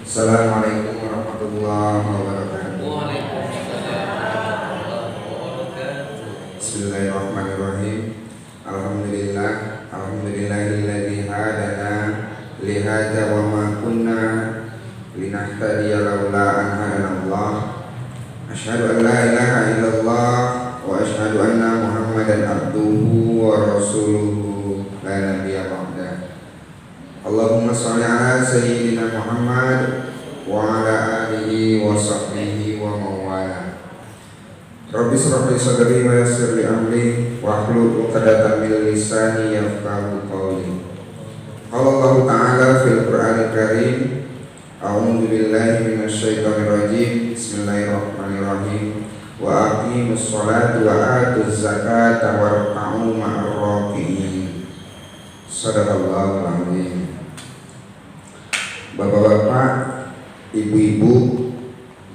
Assalamualaikum warahmatullahi wabarakatuh. Bismillahirrahmanirrahim. Alhamdulillahilladzi hadana li hadza wa ma kunna linahtadiya laula an hadanallah. Asyhadu an la ilaha illallah wa asyhadu anna Muhammadan abduhu wa rasuluhu la nabiyya ba'da. Allahumma shalli ala sayyidina Muhammad wa ala alihi wa sahbihi wa mawala. Rabbi shrah li sadri wa yassir li amri wa hlul 'uqdatam min lisani yafqahu qawli. Qala Allah Ta'ala fil Qur'anil Karim, a'udzu billahi minasy syaithanir rajim. Bismillahirrahmanirrahim. Wa aqimus sholata wa atuz zakata warka'u ma'ar raki'in. Shadaqallahul azim. Bapak-bapak, ibu-ibu,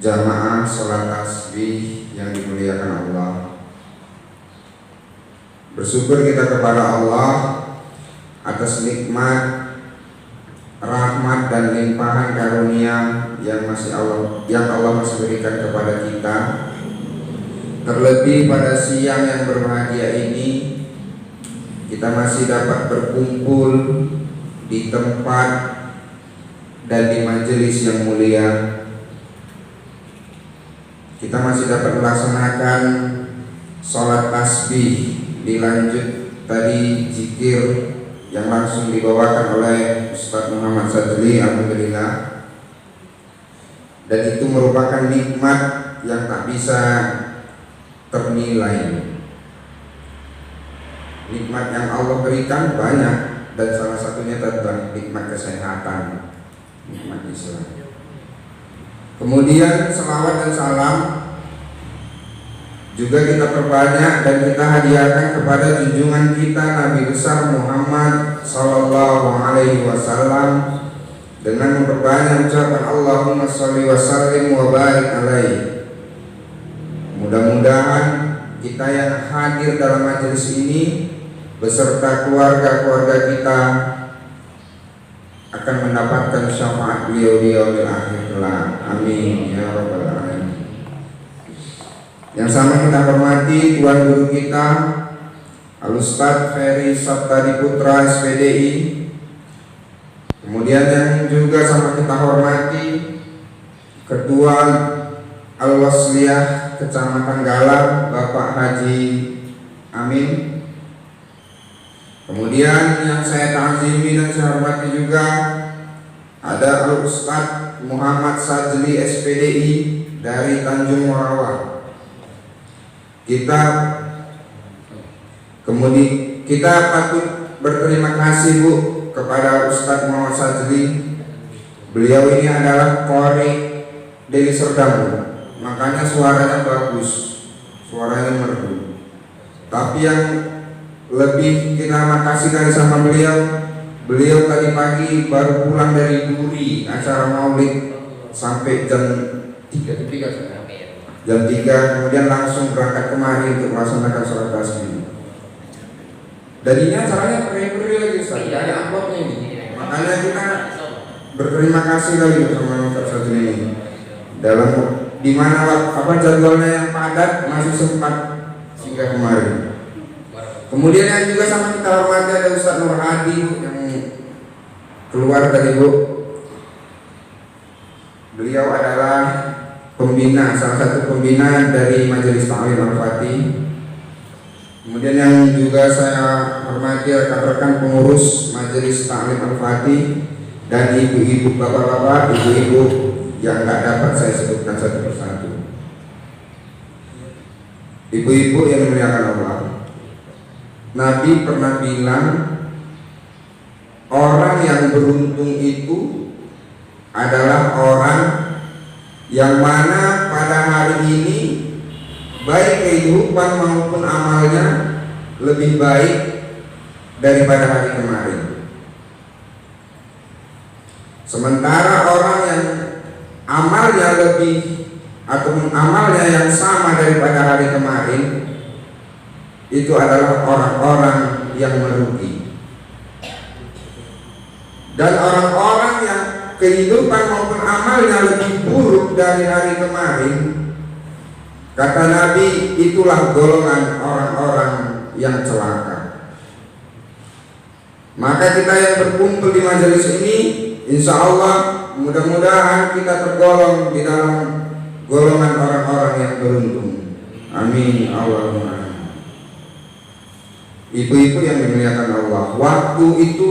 jamaah salat tasbih yang dimuliakan Allah, bersyukur kita kepada Allah atas nikmat, rahmat dan limpahan karunia yang Allah masih berikan kepada kita. Terlebih pada siang yang berbahagia ini, kita masih dapat berkumpul di tempat dan di majelis yang mulia. Kita masih dapat melaksanakan sholat tasbih, dilanjut tadi zikir yang langsung dibawakan oleh Ustaz Muhammad Sadli, alhamdulillah. Dan itu merupakan nikmat yang tak bisa ternilai. Nikmat yang Allah berikan banyak, dan salah satunya tentang nikmat kesehatan, nikmat Islam. Kemudian selawat dan salam juga kita perbanyak dan kita hadiahkan kepada junjungan kita Nabi besar Muhammad sallallahu alaihi wasallam dengan memperbanyak ucapan Allahumma sholli wa sallim wa barik alaihi. Mudah-mudahan kita yang hadir dalam majelis ini beserta keluarga-keluarga kita akan mendapatkan syafaat beliau di yaumil akhir kelak. Amin ya rabbal alamin. Yang sama kita hormati Tuan Guru kita Al-Ustaz Ferry Sabtadi Putra SPDI. Kemudian yang juga sama kita hormati Ketua Al-Wasliyah Kecamatan Galang Bapak Haji Amin. Kemudian yang saya ta'zimi dan saya hormati juga ada Al-Ustaz Muhammad Sajli SPDI dari Tanjung Morawah. Kita patut berterima kasih Bu kepada Ustaz Muhammad Sajli. Beliau ini adalah qori dari Serdang, makanya suaranya bagus, suaranya merdu. Tapi yang lebih kita makasih dari sama beliau tadi pagi baru pulang dari Duri acara maulid sampai jam 3, kemudian langsung berangkat kemari untuk melaksanakan sholat tasbih. Dan ini acaranya keren-keren lagi Ustaz, tidak ada amplopnya ini. Makanya kita berterima kasih lagi bersama Ustaz Sajli ini. Dalam dimana jadwalnya yang padat masih sempat singgah kemari. Kemudian yang juga sama kita hormati ada Ustaz Nur Hadi yang keluar tadi Bu. Beliau adalah salah satu pembina dari Majelis Ta'lim Al-Fatih. Kemudian yang juga saya hormati rekan-rekan pengurus Majelis Ta'lim Al-Fatih dan ibu-ibu, bapak-bapak, ibu-ibu yang tidak dapat saya sebutkan satu persatu. Ibu-ibu yang dimuliakan Allah, Nabi pernah bilang orang yang beruntung itu adalah orang yang mana pada hari ini baik kehidupan maupun amalnya lebih baik daripada hari kemarin. Sementara orang yang amalnya lebih atau amalnya yang sama daripada hari kemarin itu adalah orang-orang yang merugi. Dan orang-orang yang kehidupan maupun amalnya lebih buruk dari hari kemarin, kata Nabi, itulah golongan orang-orang yang celaka. Maka kita yang berkumpul di majelis ini, insya Allah mudah-mudahan kita tergolong di dalam golongan orang-orang yang beruntung. Amin Allahumma. Ibu-ibu yang dimuliakan Allah, waktu itu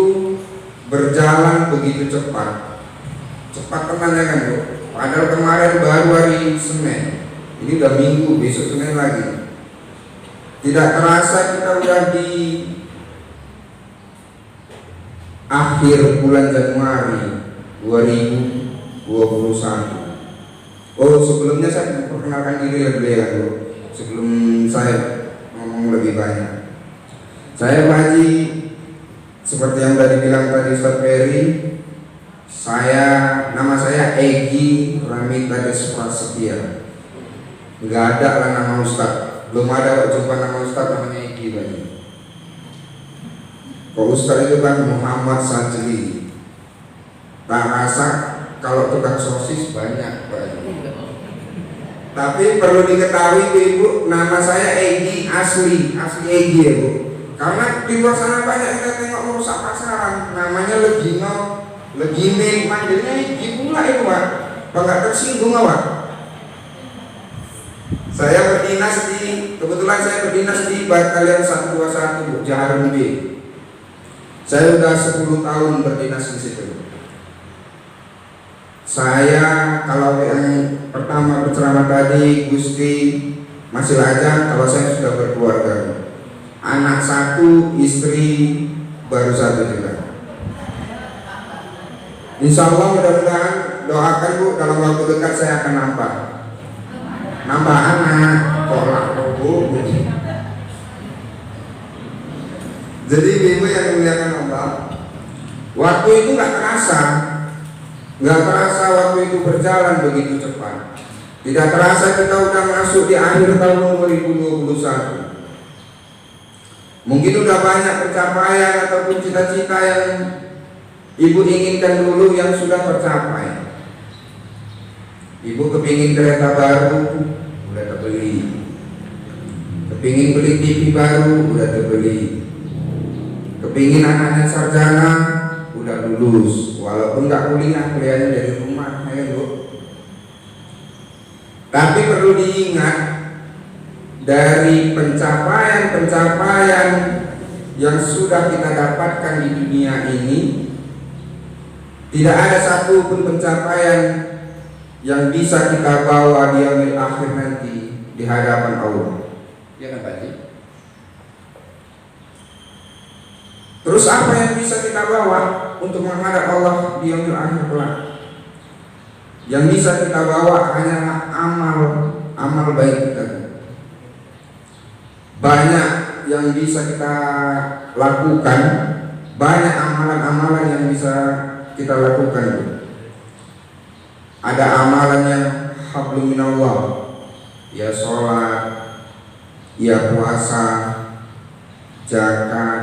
berjalan begitu cepat. Cepat teman ya kan Bu? Padahal kemarin baru hari Senin, ini udah Minggu, besok Senin lagi. Tidak terasa kita udah di akhir bulan Januari 2021. Oh, sebelumnya saya perkenalkan diri lebih ya Bu, sebelum saya ngomong lebih banyak. Saya Pak Haji, seperti yang tadi bilang tadi Ustaz Ferry, nama saya Egi Ramita Desprasetya. Nggak ada lah nama Ustaz, belum ada kok jumpa nama Ustaz namanya Egi Pak. Kok Ustaz itu kan Muhammad Sajli. Tak rasa kalau tukang sosis banyak Pak. Tapi perlu diketahui Ibu, nama saya Egi asli Egi ya Bu. Karena di luar sana banyak kita tengok merusak pasaran, namanya Legime, manggilnya Egi pula itu Pak. Enggak tersinggung Pak. Kebetulan saya berdinas di Batalion 121 Bu, Jaharum B. Saya udah 10 tahun berdinas di situ. Saya kalau yang pertama berceramah tadi Gusti masih lajang, kalau saya sudah berkeluarga. Anak 1, istri baru 1 juga. Insya Allah mudah-mudahan doakan Bu, dalam waktu dekat saya akan nambah anak, kolak Bu. Jadi ibu yang memuliakan Allah, waktu itu nggak terasa waktu itu berjalan begitu cepat. Tidak terasa kita udah masuk di akhir tahun 2021. Mungkin udah banyak pencapaian ataupun cita-cita yang ibu inginkan dulu yang sudah tercapai. Ibu kepingin kereta baru, udah terbeli. Kepingin beli TV baru, udah terbeli. Kepingin anaknya sarjana, udah lulus. Walaupun nggak kuliahnya dari rumah, ya Bu. Tapi perlu diingat, dari pencapaian yang sudah kita dapatkan di dunia ini, tidak ada satu pun pencapaian yang bisa kita bawa di yaumil akhir nanti di hadapan Allah. Ya kan Pak Haji? Terus apa yang bisa kita bawa untuk menghadap Allah di yaumil akhir kelak? Yang bisa kita bawa hanyalah amal baik kita. Banyak yang bisa kita lakukan, banyak amalan-amalan yang bisa kita lakukan. Ada amalan yang hablum minallah, ya sholat, ya puasa, zakat.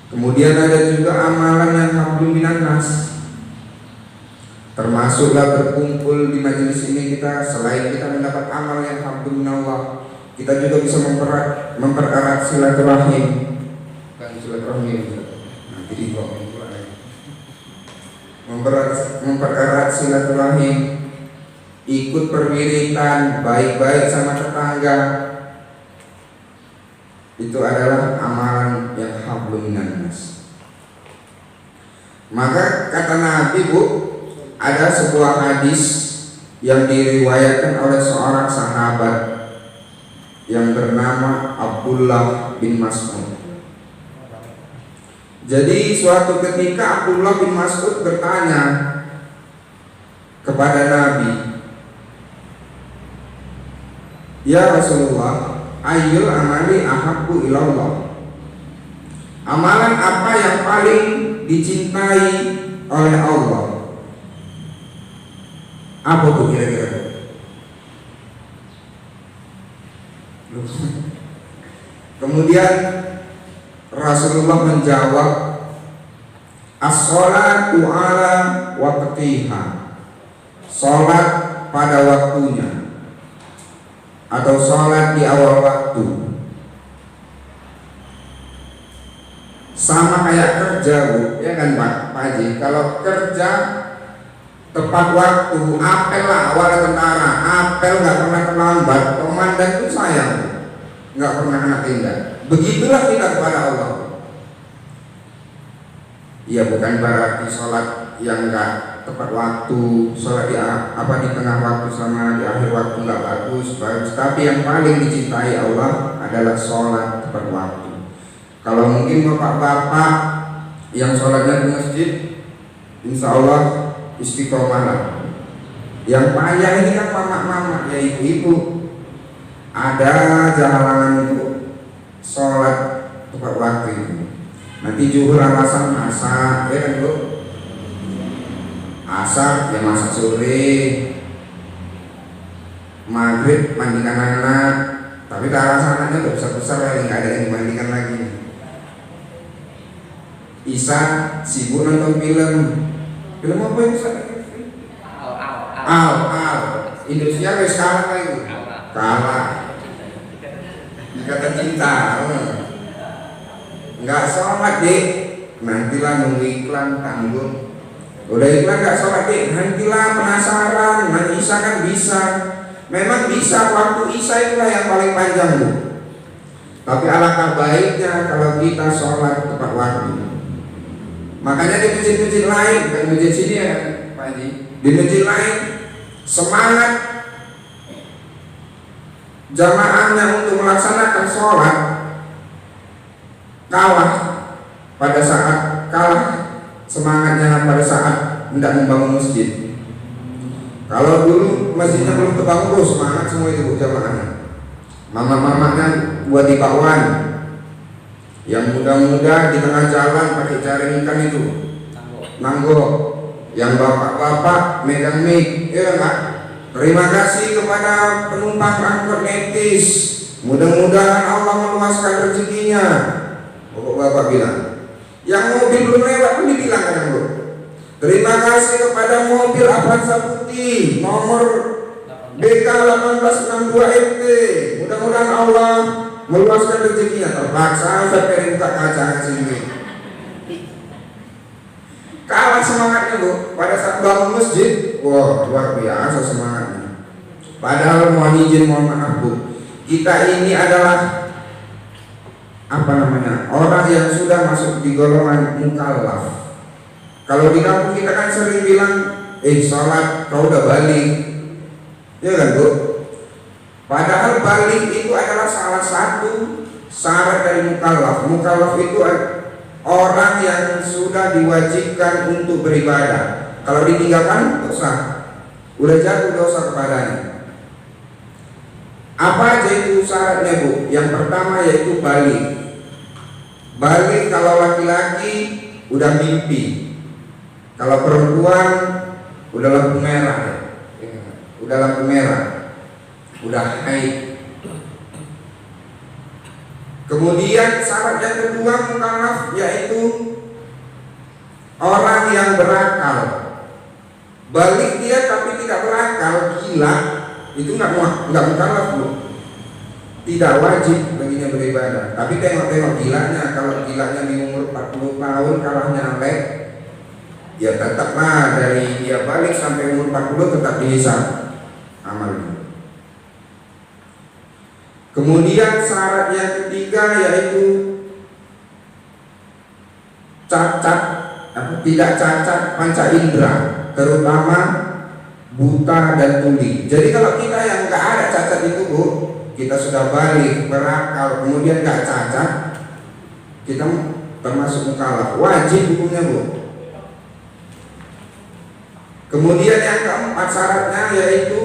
Kemudian ada juga amalan yang hablum minannas. Termasuklah berkumpul di majelis ini kita, selain kita mendapat amal yang hablum minallah, kita juga bisa mempererat silaturahim. Bukan silaturahim, nanti dibawa mempererat silaturahim, ikut perwiritan, baik-baik sama tetangga. Itu adalah amalan yang hablum minannas. Maka kata Nabi Bu, ada sebuah hadis yang diriwayatkan oleh seorang sahabat yang bernama Abdullah bin Mas'ud. Jadi suatu ketika Abdullah bin Mas'ud bertanya kepada Nabi, "Ya Rasulullah, ayyul amali ahabbu ilallah?" Amalan apa yang paling dicintai oleh Allah? Apa tuh kira-kira? Kemudian Rasulullah menjawab, As-sholatu ala waqtiha, sholat pada waktunya atau sholat di awal waktu. Sama kayak kerja, Bu, ya kan Pak Haji? Kalau kerja tepat waktu, apel lah awal tentara, apel nggak pernah terlambat, komandan itu sayang, nggak pernah kena tindak. Begitulah kita kepada Allah. Ya bukan berarti sholat yang nggak tepat waktu, sholat di tengah waktu sama di akhir waktu nggak bagus, tapi yang paling dicintai Allah adalah sholat tepat waktu. Kalau mungkin bapak-bapak yang sholatnya di masjid, insya Allah istiqomah lah. Yang payah ini kan mama-mama, ya ibu-ibu, ada halangan itu sholat tepat waktu itu. Nanti zuhur alasan masak, ya kan Bu? Asar ya masak sore, maghrib mandikan anak, tapi alasannya udah besar-besar lagi, nggak ada yang dimandikan lagi. Isya sibuk nonton film apa yang Isya? Al Indonesia wes kalah lagi, kalah. Dikata cinta. Nggak sholat deh, nantilah nunggu iklan tanggung. Udah iklan nggak sholat deh, nantilah penasaran. Nanti Isya kan bisa, memang bisa, waktu Isya itulah yang paling panjang Bu. Tapi alangkah baiknya kalau kita sholat tepat waktu. Makanya di masjid-masjid lain, bukan masjid sini ya Pak Haji, di masjid lain semangat jamaahnya untuk melaksanakan sholat kalah pada saat semangatnya pada saat hendak membangun masjid. Kalau dulu masjidnya belum terbangun, semangat semua itu jamaahnya. Mama-mamanya buat dikawal, yang muda-muda di tengah jalan pakai jaring ikan itu, nanggok. Yang bapak-bapak megang mic, ya enggak? Terima kasih kepada penumpang angkot netis. Mudah-mudahan Allah meluaskan rezekinya. Bapak bilang, yang mobil belum lewat pun dibilang kan Bu. Terima kasih kepada mobil Avanza putih nomor BK 1862 FT. Mudah-mudahan Allah meluaskan rezekinya. Terpaksa saya buka kaca sini. Kalah semangatnya Bu pada saat bangun masjid. Wah, luar biasa semangatnya. Padahal mohon izin, mohon maaf Bu, kita ini adalah orang yang sudah masuk di golongan mukallaf. Kalau di kampung kita kan sering bilang, sholat kau udah balik, ya kan Bu? Padahal balik itu adalah salah satu syarat dari mukallaf. Mukallaf itu orang yang sudah diwajibkan untuk beribadah. Kalau ditinggalkan dosa, udah jatuh dosa kepadanya. Apa aja itu syaratnya Bu? Yang pertama yaitu balik. Balik kalau laki-laki udah mimpi, kalau perempuan udah lampu merah, udah haid. Kemudian syarat yang kedua mukallaf yaitu orang yang berakal. Balik dia tapi tidak berakal, gila, itu nggak mukallaf Bu. Tidak wajib baginya beribadah. Tapi tengok gilanya. Kalau gilanya di umur 40 tahun kalahnya lek, ya tetaplah dari dia balik sampai umur 40 tetap dihisab amalnya. Kemudian syarat yang ketiga yaitu tidak cacat panca indera, terutama buta dan tuli. Jadi kalau kita yang nggak ada cacat itu Bu, kita sudah balik, berakal, kemudian nggak cacat, kita termasuk mukallaf, wajib hukumnya Bu. Kemudian yang keempat syaratnya yaitu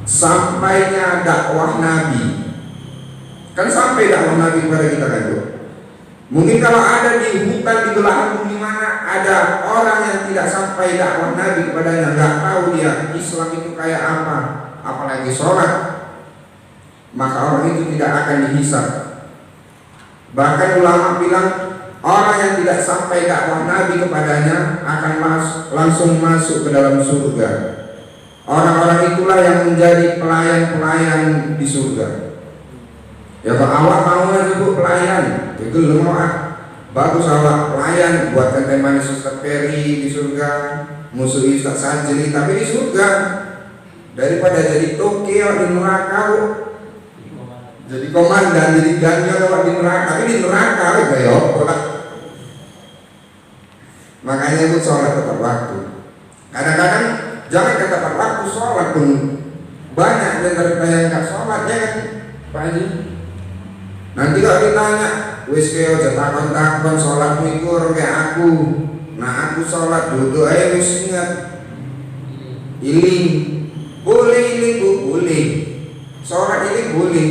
sampainya dakwah Nabi. Kan sampai dakwah Nabi kepada kita kan Bu. Mungkin kalau ada di hutan, di belahan bumi mana ada orang yang tidak sampai dakwah Nabi kepadanya, nggak tahu dia Islam itu kayak apa, apalagi sholat, maka orang itu tidak akan dihisab. Bahkan ulama bilang orang yang tidak sampai dakwah Nabi kepadanya akan langsung masuk ke dalam surga. Orang-orang itulah yang menjadi pelayan-pelayan di surga. Ya kalau awak mau aja bu pelayan, itu lu mau bagus awak pelayan buat teh manis Ustaz Ferry di surga, musuh Ustaz Sajli tapi di surga, daripada jadi Tokyo di neraka bu. Jadi komandan, jadi ganjil awak di neraka, tapi di neraka kayak apa lah. Makanya itu sholat tepat waktu. Kadang-kadang jangan kata tepat waktu sholat pun banyak dari yang nggak sholat ya kan Pak Haji. Nanti kalau ditanya, wis keo takon sholatmu itu orang kayak aku. Nah aku sholat duduk aja wis ingat. Iling, boleh iling bu, boleh. Sholat iling boleh,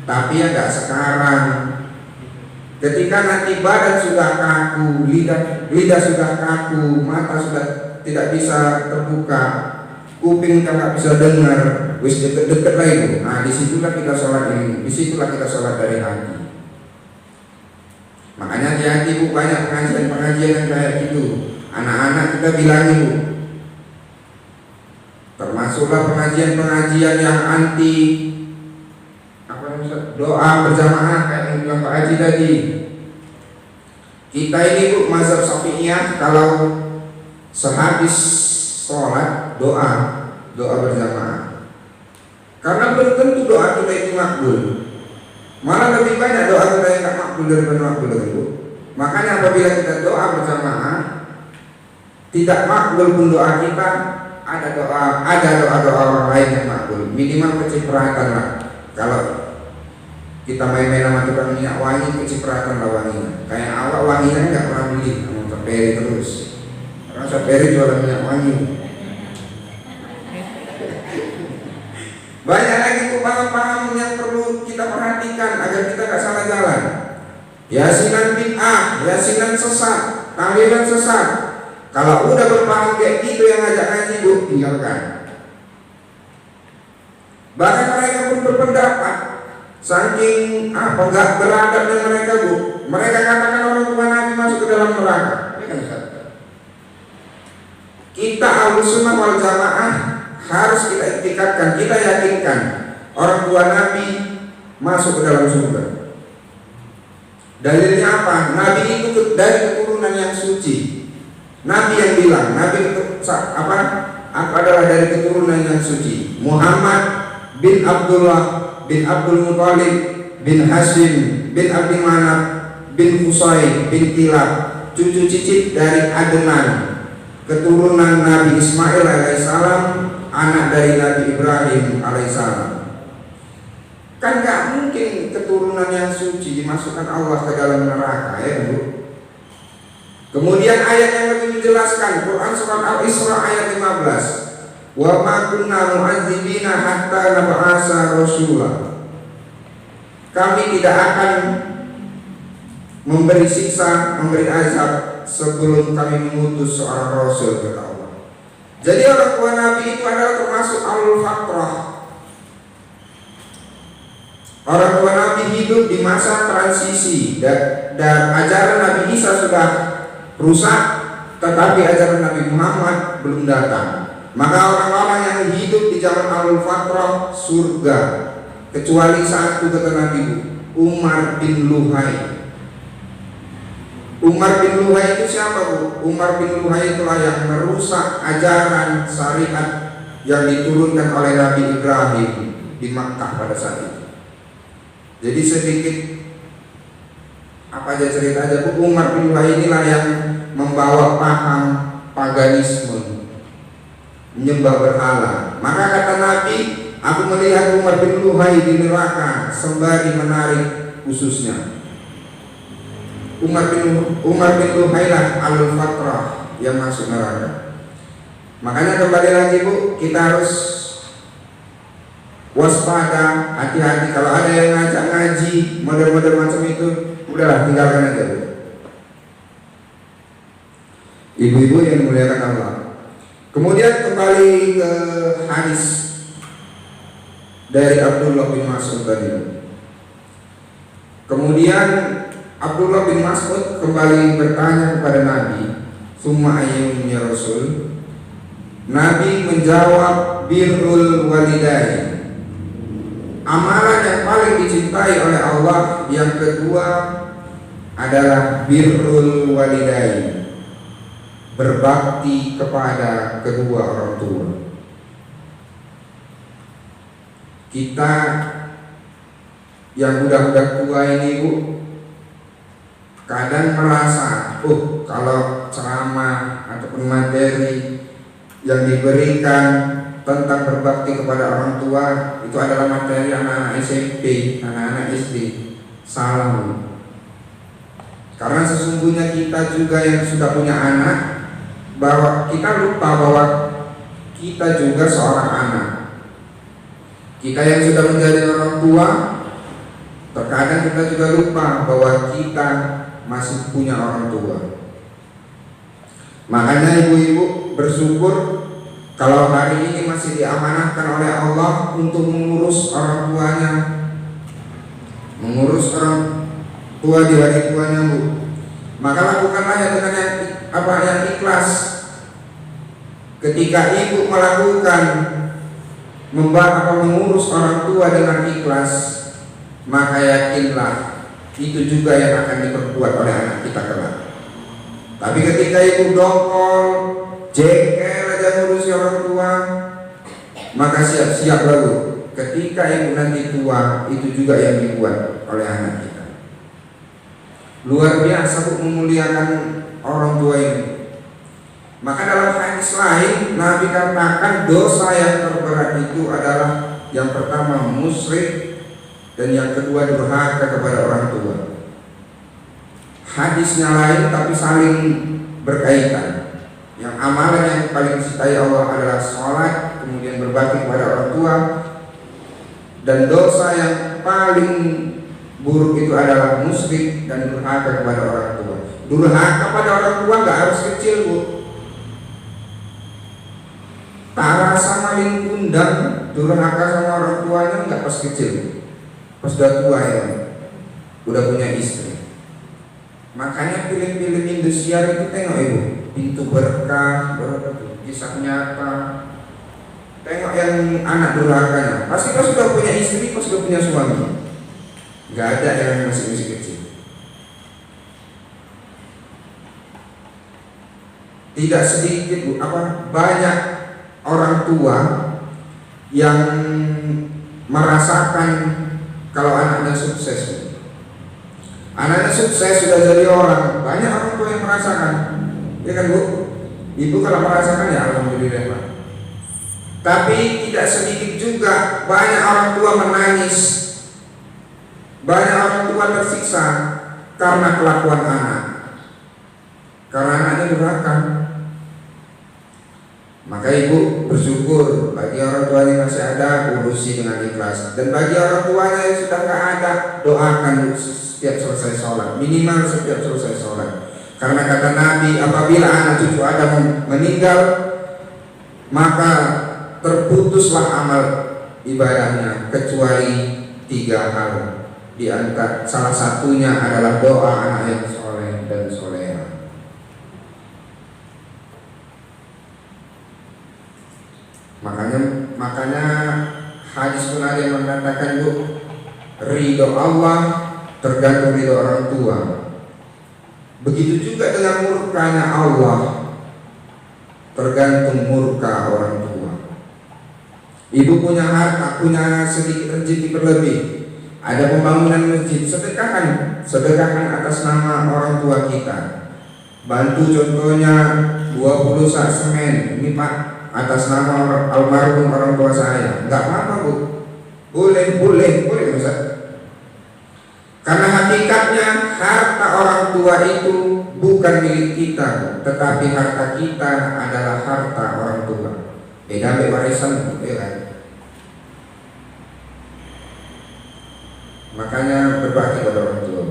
tapi ya nggak sekarang. Ketika nanti badan sudah kaku, lidah sudah kaku, mata sudah tidak bisa terbuka, kuping nggak bisa dengar, wis deket-deket lah itu. Nah disitulah kita sholat ini, disitulah kita sholat dari hati. Makanya hati-hati bu, banyak pengajian yang kayak gitu. Anak-anak kita bilangin bu, termasuklah pengajian yang anti doa berjamaah kayak yang bilang Pak Haji tadi. Kita ini bu mazhab Syafi'iyah kalau sehabis sholat doa berjamaah, karena belum tentu doa kita itu makbul. Malah lebih banyak doa kita yang tak makbul daripada makbul itu. Makanya apabila kita doa berjamaah tidak makbul pun doa kita, ada doa orang lain yang makbul. Minimal kecipratan lah. Kalau kita main-main sama tukang minyak wangi, kecipratan lah wanginya. Kayak awak wanginya nggak pernah beli, mau terperi terus. Karena terperi jualan minyak wangi. Banyak lagi paham-paham yang perlu kita perhatikan agar kita nggak salah jalan. Yasinan bid'ah, yasinan sesat, tahlilan sesat. Kalau udah berpaham kayak gitu yang ngajak ngaji bu, tinggalkan. Bahkan mereka pun berpendapat, saking nggak beradabnya mereka bu, mereka katakan orang tua Nabi masuk ke dalam neraka. Kita Ahlussunnah wal Jamaah harus kita iktikadkan, kita yakinkan orang tua Nabi masuk ke dalam surga. Dalilnya apa? Nabi itu dari keturunan yang suci. Nabi yang bilang, Nabi itu apa? Aku adalah dari keturunan yang suci. Muhammad bin Abdullah bin Abdul Muthalib bin Hashim bin Abdi Manaf bin Qusay bin Kilab, cucu cicit dari Adnan, keturunan Nabi Ismail alaihissalam, anak dari Nabi Ibrahim alaihissalam. Kan gak mungkin keturunan yang suci dimasukkan Allah ke dalam neraka ya bu. Kemudian ayat yang lebih menjelaskan, Quran surat Al-Isra ayat 15. Wa ma kunna mu'adzibina hatta nab'asa rasula. Kami tidak akan memberi siksa, memberi azab sebelum kami mengutus seorang rasul, kata Allah. Jadi orang tua Nabi itu adalah termasuk alul fatrah. Orang tua Nabi hidup di masa transisi dan ajaran Nabi Isa sudah rusak, tetapi ajaran Nabi Muhammad belum datang. Maka orang-orang yang hidup di zaman alul fatrah surga, kecuali satu, kata Nabi, Umar bin Luhai. Umar bin Luhai itu siapa bu? Umar bin Luhai itulah yang merusak ajaran syariat yang diturunkan oleh Nabi Ibrahim di Makkah pada saat itu. Jadi sedikit apa aja cerita aja bu, Umar bin Luhai inilah yang membawa paham paganisme, menyembah berhala. Maka kata Nabi, aku melihat Umar bin Luhai di neraka sembari menarik ususnya. Umar bin Luhai lah alul fatrah yang masuk neraka. Makanya kembali lagi bu, kita harus waspada, hati-hati. Kalau ada yang ngajak ngaji model-model macam itu, udahlah tinggalkan aja bu. Ibu-ibu yang dimuliakan Allah. Kemudian kembali ke hadis dari Abdullah bin Mas'ud tadi. Kemudian Abdullah bin Mas'ud kembali bertanya kepada Nabi, "Summa ayyun ya Rasul?" Nabi menjawab, "Birrul walidain." Amalan yang paling dicintai oleh Allah yang kedua adalah birrul walidain, berbakti kepada kedua orang tua. Kita yang udah tua ini Bu, kadang merasa, kalau ceramah ataupun materi yang diberikan tentang berbakti kepada orang tua itu adalah materi anak-anak SMP, anak-anak SD. Salah. Karena sesungguhnya kita juga yang sudah punya anak, bahwa kita lupa bahwa kita juga seorang anak. Kita yang sudah menjadi orang tua, terkadang kita juga lupa bahwa kita masih punya orang tua. Makanya ibu-ibu bersyukur kalau hari ini masih diamanahkan oleh Allah untuk mengurus orang tuanya, mengurus orang tua di hari tuanya Bu. Maka lakukanlah yang dengan yang ikhlas. Ketika ibu melakukan mengurus orang tua dengan ikhlas, maka yakinlah itu juga yang akan diperbuat oleh anak kita kelak. Tapi ketika ibu dongkol, jengkel aja ngurusi orang tua, maka siap-siap lalu ketika ibu nanti tua, itu juga yang dibuat oleh anak kita. Luar biasa Bu memuliakan orang tua ini. Maka dalam hadis lain Nabi katakan dosa yang terberat itu adalah yang pertama musyrik dan yang kedua durhaka kepada orang tua. Hadisnya lain tapi saling berkaitan. Yang amalan yang paling dicintai Allah adalah sholat, kemudian berbakti kepada orang tua, dan dosa yang paling buruk itu adalah musyrik dan durhaka kepada orang tua. Durhaka pada orang tua nggak harus kecil Bu. Tak rasa maling kundang, durhaka sama orang tuanya nggak pas kecil, pas udah tua ya, udah punya istri. Makanya film-film Indosiar itu tengok ibu, Pintu Berkah, Kisah Nyata. Tengok yang anak durhakanya, pasti pas sudah punya istri, pas sudah punya suami. Nggak ada yang masih kecil. Tidak sedikit Bu, banyak orang tua yang merasakan kalau anaknya sukses. Anaknya sukses sudah jadi orang, banyak orang tua yang merasakan, ya kan Bu? Ibu kalau merasakan ya alhamdulillah Pak. Tapi tidak sedikit juga banyak orang tua menangis, banyak orang tua tersiksa karena kelakuan anak, karena anaknya durhaka. Maka ibu bersyukur bagi orang tua yang masih ada, urusi dengan ikhlas. Dan bagi orang tuanya yang sudah nggak ada, doakan setiap selesai sholat, minimal setiap selesai sholat. Karena kata Nabi, apabila anak cucu Adam meninggal, maka terputuslah amal ibadahnya kecuali 3 hal. Di antara salah satunya adalah doa anak yang soleh dan soleha. Makanya hadis pun ada yang mengatakan Bu, ridho Allah tergantung ridho orang tua. Begitu juga dengan murkanya Allah, tergantung murka orang tua. Ibu punya harta, punya sedikit rezeki berlebih, ada pembangunan masjid, sedekahkan atas nama orang tua kita. Bantu contohnya 20 sak semen, ini Pak, atas nama almarhum orang tua saya. Enggak apa-apa Bu, boleh Ustaz. Karena hakikatnya harta orang tua itu bukan milik kita, tetapi harta kita adalah harta orang tua. Beda warisan, ya kan? Makanya berbakti kepada orang tua.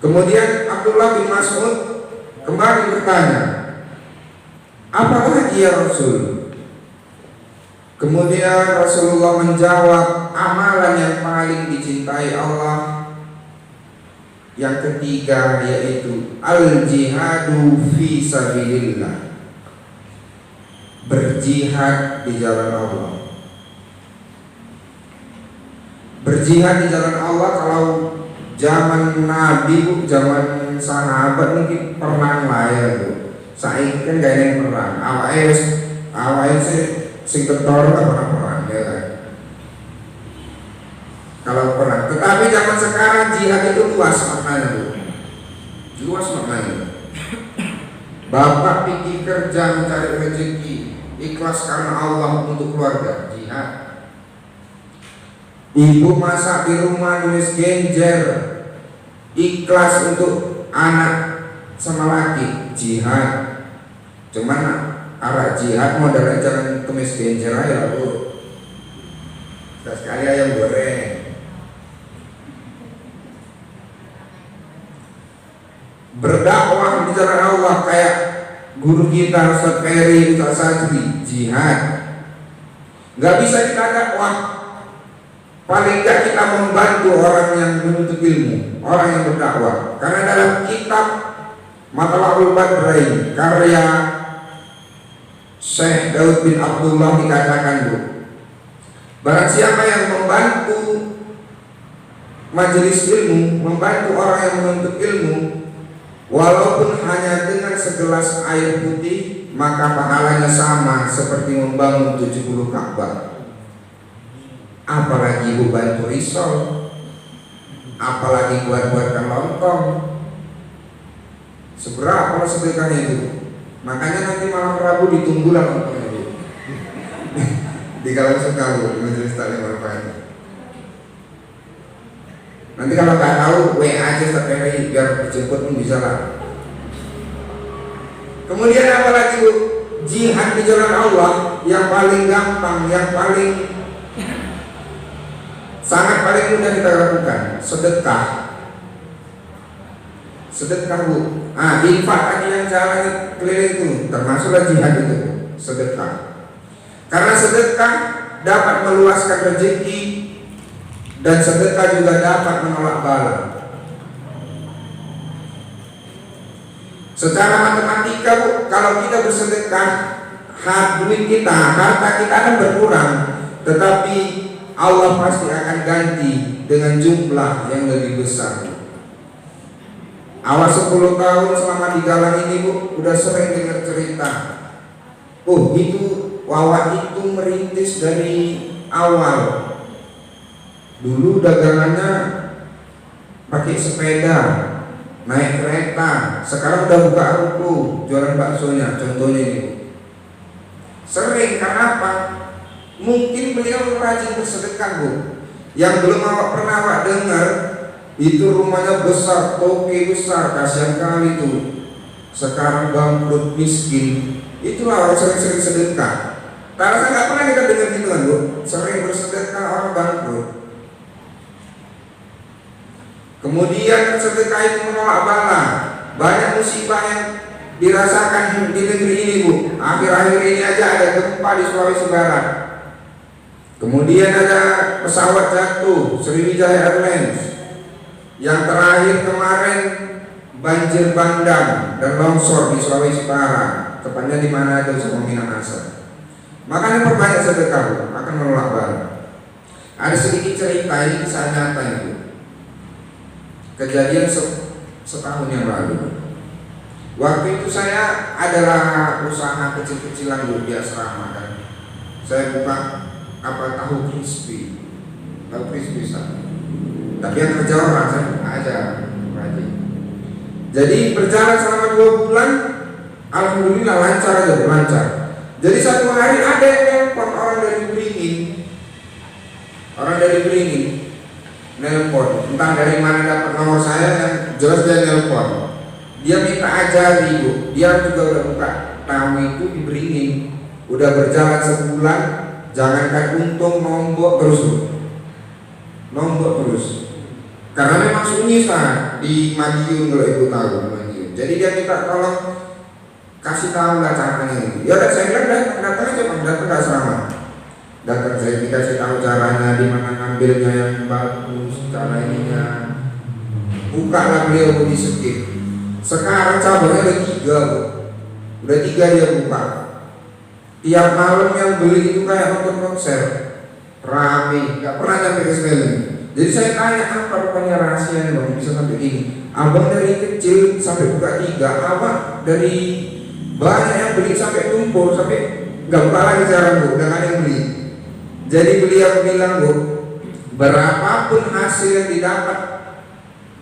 Kemudian Abdullah bin Mas'ud kembali bertanya, apalagi ya Rasul? Kemudian Rasulullah menjawab, amalan yang paling dicintai Allah Yang ketiga yaitu al-jihadu fi sabilillah, berjihad di jalan Allah. Berjihad di jalan Allah kalau zaman Nabi, zaman sahabat mungkin perang lah ya tuh. Saiki kan gak ada perang. Awalnya sing ketor gak pernah perang ya kan. Kalau perang, tetapi zaman sekarang jihad itu luas maknanya tuh. Luas maknanya. Bapak pergi kerja mencari rezeki, ikhlas karena Allah untuk keluarga, jihad. Ibu masak di rumah nulis genjer, ikhlas untuk anak sama laki, jihad. Cuman arah jihad modalnya jangan tumis genjer aja bu. Sekali ayam goreng. Berdakwah di jalan Allah kayak guru kita Ustaz Ferry, Ustaz Sadri, jihad. Gak bisa kita dakwah, paling gak kita membantu orang yang menuntut ilmu, orang yang berdakwah. Karena dalam kitab Matla'ul Badrain karya Syekh Daud bin Abdullah dikatakan bu, barang siapa yang membantu majelis ilmu, membantu orang yang menuntut ilmu, walaupun hanya dengan segelas air putih, maka pahalanya sama seperti membangun 70 Ka'bah. Apalagi ibu bantu risol, apalagi buat-buatkan lontong. Seberapa kalau sedekahnya itu? Makanya nanti malam Rabu ditunggulah lontongnya bu. Di kalau suka bu, di majelis taklim Al-Fatihah. Nanti kalau nggak tahu WA aja Ferry biar dijemput pun bisa lah. Kemudian apa lagi bu? Jihad di jalan Allah yang paling gampang, yang paling sangat paling mudah kita lakukan, sedekah. Sedekah bu. Infak tadi yang jalan keliling itu termasuklah jihad itu, sedekah. Karena sedekah dapat meluaskan rezeki dan sedekah juga dapat menolak bala. Secara matematika bu, kalau kita bersedekah, duit kita, harta kita akan berkurang, tetapi Allah pasti akan ganti dengan jumlah yang lebih besar. Awal 10 tahun selama di Galang ini bu, udah sering dengar cerita. Itu Wawan itu merintis dari awal. Dulu dagangannya pakai sepeda, naik kereta. Sekarang udah buka ruko, jualan baksonya. Contohnya ini. Sering, karena apa? Mungkin beliau rajin bersedekah bu. Yang belum pernah awak dengar, itu rumahnya besar, toke besar, kasihan kali tuh. Sekarang bangkrut, miskin. Itulah orang sering-sering sedekah. Karena nggak pernah kita dengar gitu kan bu. Sering bersedekah orang bangkrut. Kemudian sedekah itu menolak bala. Banyak musibah yang dirasakan di negeri ini bu. Akhir-akhir ini aja ada gempa di Sulawesi Barat. Kemudian ada pesawat jatuh, Sriwijaya Airlines. Yang terakhir kemarin banjir bandang dan longsor di Sulawesi Barat. Tepatnya di mana itu sama Minahasa. Makanya perbanyak sedekah akan menolak bala. Ada sedikit cerita, ini kisah nyata itu. Kejadian setahun yang lalu. Waktu itu saya adalah usaha kecil-kecilan dulu di asrama kan. Saya buka tahu crispy sana. Tapi yang kerja orang saya buka aja rajin. Jadi berjalan selama 2 bulan, alhamdulillah lancar aja, lancar. Jadi satu hari ada yang nelpon orang dari Beringin, nelpon, entah dari mana dapat nomor saya, yang jelas dia nelpon. Dia minta ajari bu, dia juga udah buka tamu itu di Beringin, udah berjalan sebulan, jangankan untung nombok terus bu, nombok terus. Karena memang sunyi di Madiun, kalau ibu tahu Madiun. Jadi dia minta tolong kasih tahu lah caranya ini. Ya udah saya bilang datang aja bang, datang nggak selama. Datang saya dikasih tahu caranya, di mana ngambilnya yang bagus, cara ininya. bukalah beliau di Sekip. Sekarang cabangnya ada 3 Bu. Udah 3 dia buka. Tiap malam yang beli itu kayak nonton konser, rame, nggak pernah sampai ke Swelling. Jadi saya tanya apa rupanya rahasianya Bang bisa sampai gini. Abang dari kecil sampai buka 3, abang dari banyak yang beli sampai tumpul, sampai nggak buka lagi sekarang Bu, udah ada yang beli. Jadi beliau bilang Bu, berapapun hasil yang didapat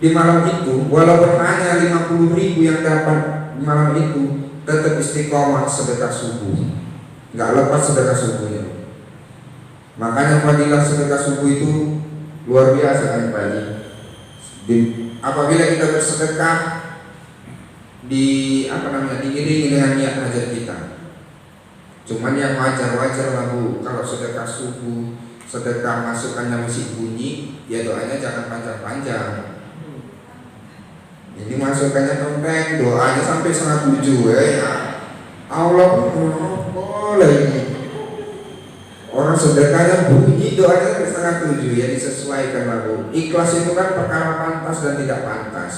di malam itu, walaupun hanya 50.000 yang dapat di malam itu, tetap istiqomah sedekah subuh. Nggak lepas sedekah subuhnya. Makanya fadilah sedekah subuh itu luar biasa kan Pak. Apabila kita bersedekah diiringi dengan niat hajat kita. Cuman yang wajar-wajar lah Bu, kalau sedekah subuh, sedekah masukannya musik bunyi, ya doanya jangan panjang-panjang. Ini masukannya tenteng, doanya sampai 107 ya. Allah boleh ini. Orang sedekahnya bunyi, doanya sampai 107 ya, disesuaikan lah Bu. Ikhlas itu kan perkara pantas dan tidak pantas.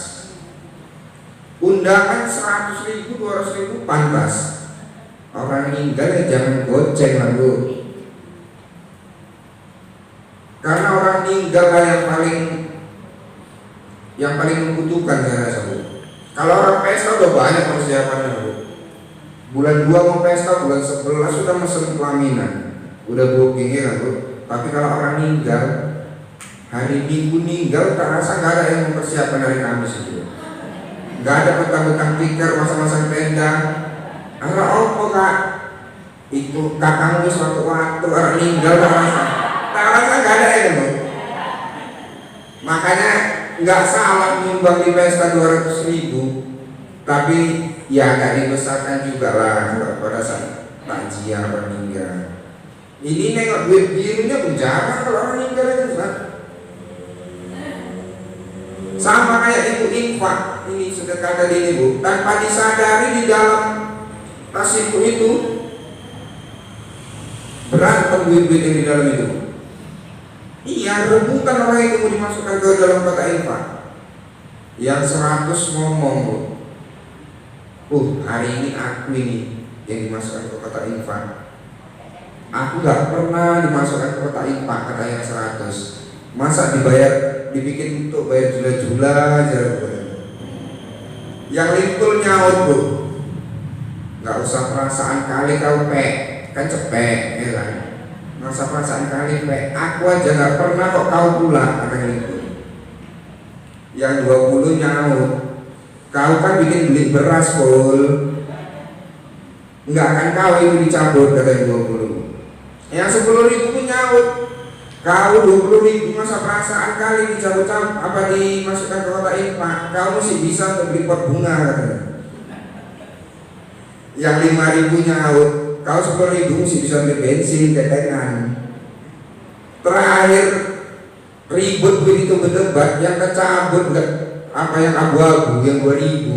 Undangan 100.000, 200.000 pantas. Orang meninggal ya jangan goceng lah Bu. Karena orang meninggal lah yang paling membutuhkan saya rasa Bu. Kalau orang pesta udah banyak persiapannya Bu. Bulan 2 mau pesta, bulan 11 sudah mesen pelaminan, udah booking ya kan Bu. Tapi kalau orang meninggal, hari Minggu meninggal, tak rasa nggak ada yang mempersiapkan hari Kamis itu. Nggak ada petang-petang tikar, masa-masa tenda. Kalau apa Kak? Itu kakangmu suatu-waktu orang meninggal, tak rasa nggak ada ya Bu. Makanya nggak salah nyumbang di pesta 200.000, tapi ya nggak dibesarkan juga lah pada saat takziah orang meninggal. Ini nengok duit birunya pun jarang kalau orang meninggal itu Pak. Sama kayak ibu infak ini sedekah tadi ini Bu, tanpa disadari di dalam tas ibu itu berantem duit-duit yang di dalam itu. Iya, rebutan orang itu mau dimasukkan ke dalam kotak infak. Yang 100 ngomong Bu, hari ini aku ini yang dimasukkan ke kotak infak. Aku gak pernah dimasukkan ke kotak infak, kata yang 100. Masa dibikin untuk bayar jula-jula aja Bu. Yang limpul nyaut Bu, gak usah perasaan kali kau kan cepet ya kan. Masa perasaan kali aku aja gak pernah kok kau pulang, kata yang limpul. Yang 20 nyaut, kau kan bikin beli beras Pul, nggak akan kau itu dicabut, kata yang 20. Yang 10.000 pun nyaut, kau 20.000 masa perasaan kali dicabut-cabut apa dimasukkan ke kotak infak, kau mesti bisa untuk beli pot bunga, katanya. Yang 5.000 nyaut, kau 10.000 mesti bisa beli bensin, tetengan. Terakhir ribut begitu berdebat, yang kecabut apa yang abu-abu, yang 2.000.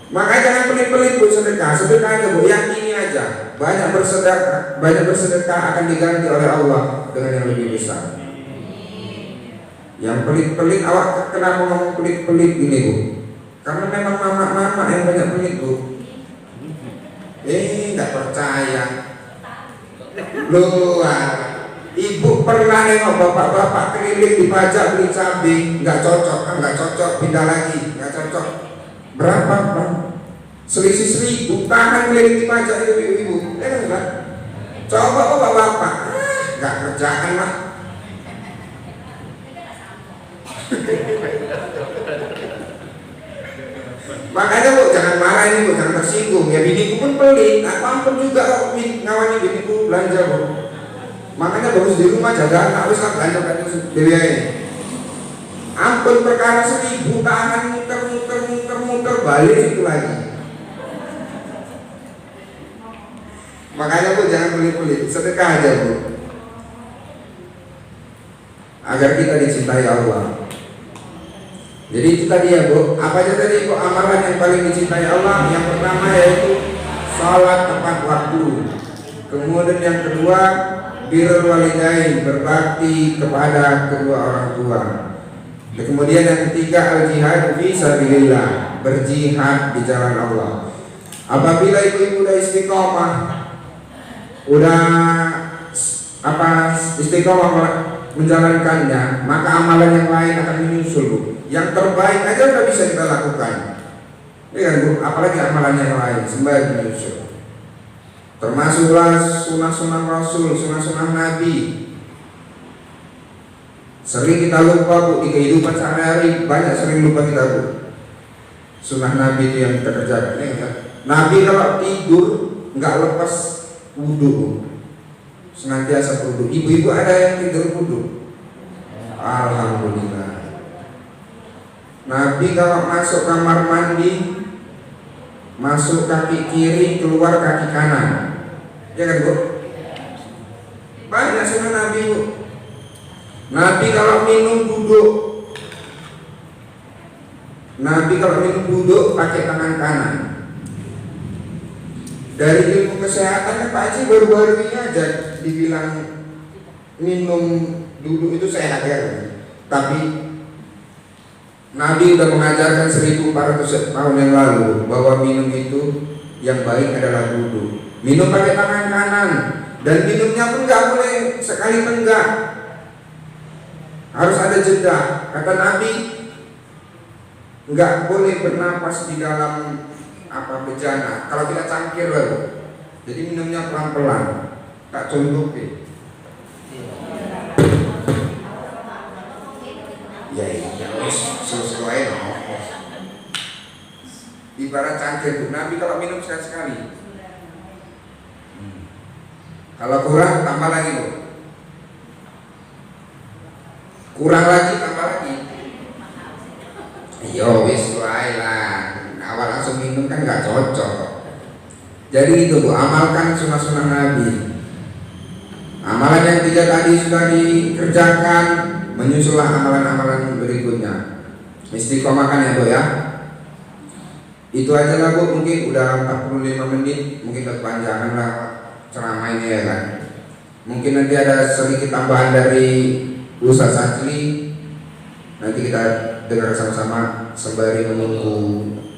Makanya jangan pelit-pelit Bu sedekah. Sedekah aja Bu, yang ini aja. Banyak bersedekah akan diganti oleh Allah dengan yang lebih besar. Yang pelit-pelit, awak kenapa ngomong pelit-pelit gini Bu? Karena memang mama-mama yang banyak pelit Bu. Nggak percaya. Luar. Ibu pernah nengok bapak-bapak keliling di pajak beli cabai, nggak cocok, pindah lagi, nggak cocok. Berapa Bang? Selisih 1.000, tahan keliling di pajak itu ibu-ibu. Kan? Coba kok bapak-bapak, nggak kerjaan lah. Makanya Bu, jangan marah ini Bu, jangan tersinggung. Ya biniku pun pelit, aku ampun juga kok ngawani biniku belanja Bu. Makanya bagus di rumah jaga anak wis tak belanja biaya ini. Ampun perkara 1.000 tahan muter balik itu lagi. Makanya Bu jangan pelit-pelit, sedekah aja Bu. Agar kita dicintai Allah. Jadi itu tadi ya Bu, apa aja tadi Bu amalan yang paling dicintai Allah? Yang pertama yaitu salat tepat waktu. Kemudian yang kedua birrul walidain, berbakti kepada kedua orang tua. Dan kemudian yang ketiga al-jihad fi sabilillah, berjihad di jalan Allah. Apabila ibu-ibu udah istiqomah, udah istiqomah menjalankannya, maka amalan yang lain akan menyusul, Bu. Yang terbaik aja udah bisa kita lakukan, ya kan, Bu? Apalagi amalan yang lain sembari menyusul. Termasuklah sunnah-sunnah Rasul, sunnah-sunnah Nabi. Sering kita lupa, Bu, di kehidupan sehari-hari banyak sering lupa kita, Bu. Sunnah Nabi itu yang kita kerjakan, ya kan? Nabi kalau tidur nggak lepas wudhu, Bu. Senantiasa wudhu. Ibu-ibu ada yang tidur wudhu? Alhamdulillah. Nabi kalau masuk kamar mandi, masuk kaki kiri, keluar kaki kanan, ya kan, Bu? Banyak sunnah Nabi, Bu. Nabi kalau minum duduk. Nabi kalau minum duduk pakai tangan kanan. Dari ilmu kesehatan Pak Haji baru-baru ini aja dibilang minum duduk itu sehat, ya. Tapi Nabi sudah mengajarkan 1400 tahun yang lalu bahwa minum itu yang baik adalah duduk. Minum pakai tangan kanan, dan minumnya pun nggak boleh sekali tenggak. Harus ada jeda. Kata Nabi, nggak boleh bernapas di dalam bejana. Kalau tidak cangkir baru. Jadi minumnya pelan-pelan. Tak contoh. Ya, sesuai dong. Ibarat cangkir, Bu. Nabi kalau minum sekali-sekali. Kalau kurang tambah lagi, Bu. Kurang lagi tambah lagi. Yo wis wae lah. Awal langsung minum kan nggak cocok. Jadi itu, Bu, amalkan sunnah-sunnah Nabi. Amalan yang 3 tadi sudah dikerjakan, menyusullah amalan-amalan berikutnya. Istiqomahkan ya, Bu, ya. Itu aja lah, Bu, mungkin udah 45 menit, mungkin kepanjangan lah ceramah ini, ya kan. Mungkin nanti ada sedikit tambahan dari Ustaz Sajli, nanti kita dengar sama-sama sembari menunggu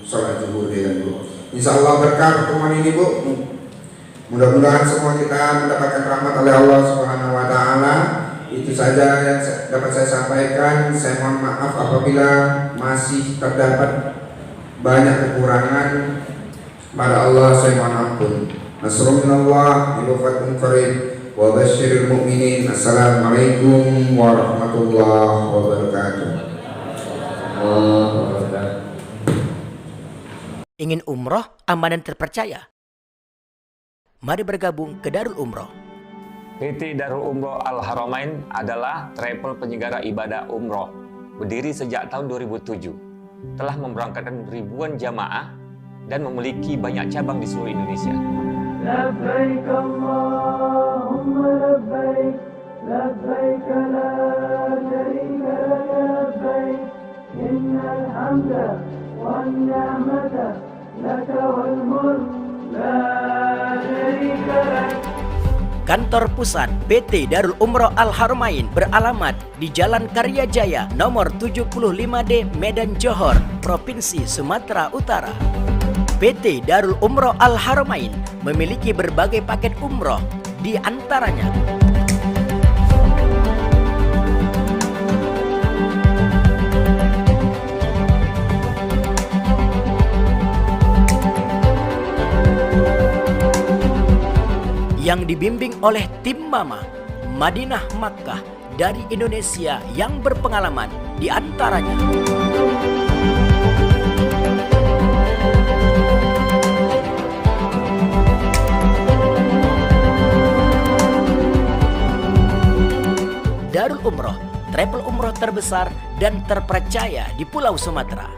sholat zuhur, ya, Bu. Insya Allah berkah pertemuan ini, Bu. Mudah-mudahan semua kita mendapatkan rahmat oleh Allah Subhanahu Wa Taala. Itu saja yang dapat saya sampaikan. Saya mohon maaf apabila masih terdapat banyak kekurangan. Pada Allah saya mohon ampun. Nasrun minallah wa fatun qarib wa basyiril mu'minin. Assalamualaikum warahmatullahi wabarakatuh. Ingin umroh aman dan terpercaya? Mari bergabung ke Darul Umroh. PT Darul Umroh Al-Haramain adalah travel penyelenggara ibadah umroh. Berdiri sejak tahun 2007. Telah memberangkatkan ribuan jamaah dan memiliki banyak cabang di seluruh Indonesia. Labbaik Allahumma labbaik, labbaik la syarika laka labbaik, innal hamda wan ni'mata laka wal mulk la syarika lak. Kantor pusat PT Darul Umroh Al-Haramain beralamat di Jalan Karya Jaya nomor 75D Medan Johor, Provinsi Sumatera Utara. PT Darul Umroh Al-Haramain memiliki berbagai paket umroh, di antaranya yang dibimbing oleh tim Mama Madinah Makkah dari Indonesia yang berpengalaman, di antaranya Darul Umroh, travel umroh terbesar dan terpercaya di Pulau Sumatera.